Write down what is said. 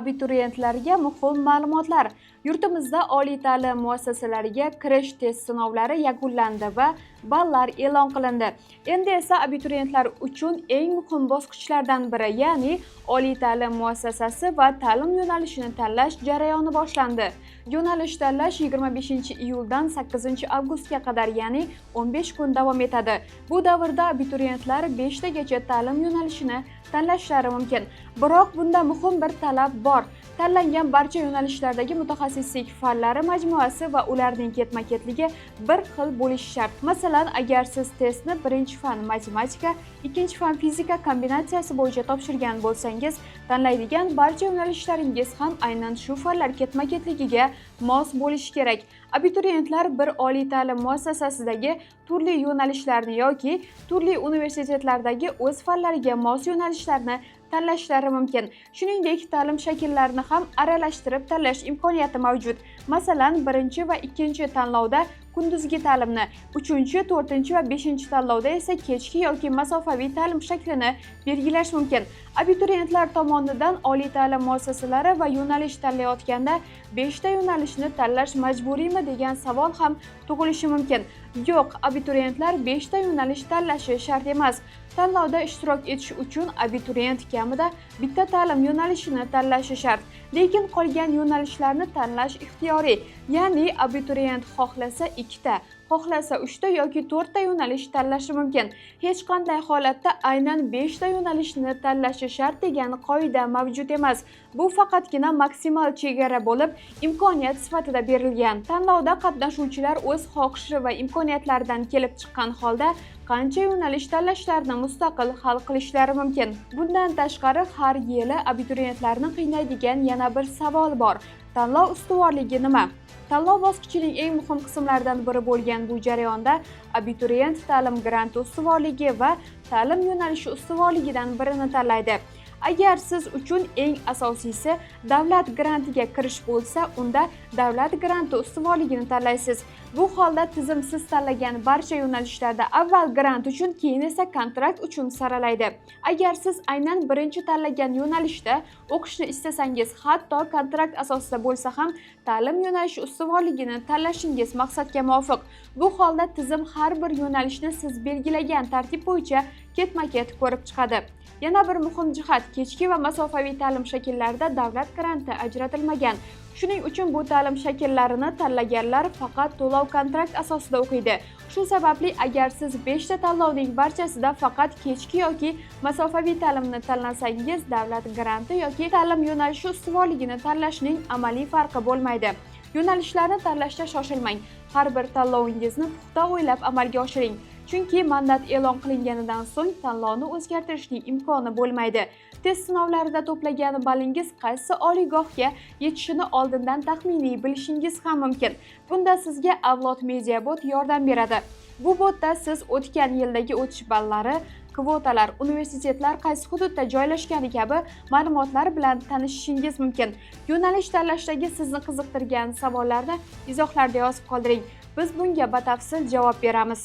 Abituriyentlarga muhim ma'lumotlar. Yurtimizda oliy ta'lim muassasalariga kirish test sinovlari yakunlandi va ballar e'lon qilindi. Endi esa abituriyentlar uchun eng muhim bosqichlardan biri, ya'ni oliy ta'lim muassasasi va ta'lim yo'nalishini tanlash jarayoni boshlandi. Yo'nalish tanlash 25-iyuldan 8-avgustga qadar, ya'ni 15 kun davom etadi. Bu davrda abituriyentlar 5 tagacha ta'lim yo'nalishini tanlashlari mumkin. Biroq bunda muhim bir talab bor. Tanlangan barcha yo'nalishlardagi mutaxassislik fanlari majmuasi va ularning ketma-ketligi bir xil bo'lishi shart. Masalan, agar siz testni birinchi fan matematika, ikkinchi fan fizika kombinatsiyasi bo'yicha topshirgan bo'lsangiz, tanlaydigan barcha yo'nalishlaringiz ham aynan shu fanlar ketma-ketligiga mos bo'lishi kerak. Abituriyentlar bir oliy ta'lim muassasasidagi turli yo'nalishlarni yoki turli universitetlardagi o'z fanlariga mos yo'nalishlarni tanlashlari mumkin. Shuningdek, ta'lim shakllarini ham aralashtirib tanlash imkoniyati mavjud. Masalan, birinchi va ikkinchi tanlovda kunduzgi ta'limni, 3-chi, 4-chi va 5-chi tanlovda esa kechki yoki masofaviy ta'lim shaklini belgilash mumkin. Abituriyentlar tomonidan oliy ta'lim muassasalari va yo'nalish tanlayotganda 5 ta yo'nalishni tanlash majburiymi degan savol ham tug'ilishi mumkin. Yo'q, abituriyentlar 5 ta yo'nalish tanlashi shart emas. Tanlovda ishtirok etish uchun abituriyent kamida bitta ta'lim yo'nalishini tanlashi shart. Lekin qolgan yo'nalishlarni tanlash ixtiyoriy, ya'ni abituriyent xohlasa 2 ta, xohlasa 3 ta yoki 4 ta yo'nalish tanlashi mumkin. Hech qanday holatda aynan 5 ta yo'nalishni tanlashi shart degan qoida mavjud emas. Bu faqatgina maksimal chegara bo'lib, imkoniyat sifatida berilgan. Tanlovda qatnashuvchilar o'z xohishi va imkoniyatlaridan kelib chiqqan holda qancha yo'nalish tanlashlarini mustaqil hal qilishlari mumkin. Bundan tashqari, har yili abituriyentlarni qiynaydigan yana bir savol bor. Tanlov ustuvorligi nima? Tanlov bosqichining eng muhim qismlaridan biri bo'lgan bu jarayonda abituriyent ta'lim granti ustuvorligi va ta'lim yo'nalishi ustuvorligidan birini tanlaydi. Agar siz uchun eng asosiysi davlat grantiga kirish bo'lsa, unda davlat granti ustuvorligini tanlaysiz. Bu holda tizim siz tanlagan barcha yo'nalishlarda avval grant uchun, keyin esa kontrakt uchun saralaydi. Agar siz aynan birinchi tanlagan yo'nalishda o'qishni istasangiz, hatto kontrakt asosida bo'lsa ham ta'lim yo'nalishi ustuvorligini tanlashingiz maqsadga muvofiq. Bu holda tizim har bir yo'nalishni siz belgilagan tartib bo'yicha ketma-ket ko'rib chiqadi. Yana bir muhim jihat, kechki va masofaviy ta'lim shakllarida davlat granti ajratilmagan. Shuning uchun bu ta'lim shakllarini tanlaganlar faqat to'lov-kontrakt asosida o'qiydi. Shu sababli agar siz 5 ta tanlovning barchasida faqat kechki yoki masofaviy ta'limni tanlasangiz, davlat granti yoki ta'lim yo'nalishi ustuvorligini tanlashning amaliy farqi bo'lmaydi. Yo'nalishlarni tanlashda shoshilmang. Har bir tanlovingizni puxta o'ylab amalga oshiring. Chunki mandat e'lon qilinganidan so'ng tanlovni o'zgartirishning imkoni bo'lmaydi. Test sinovlarida to'plagan ballingiz qaysi oliygohga yetishini oldindan taxminiy bilishingiz ham mumkin. Bunda sizga Avlod Media Bot yordam beradi. Bu botda siz o'tgan yildagi o'tish ballari, kvotalar, universitetlar qaysi hududda joylashgani kabi ma'lumotlar bilan tanishishingiz mumkin. Yo'nalish tanlashdagi sizni qiziqtirgan savollarni izohlarda yozib qoldiring. Biz bunga batafsil javob beramiz.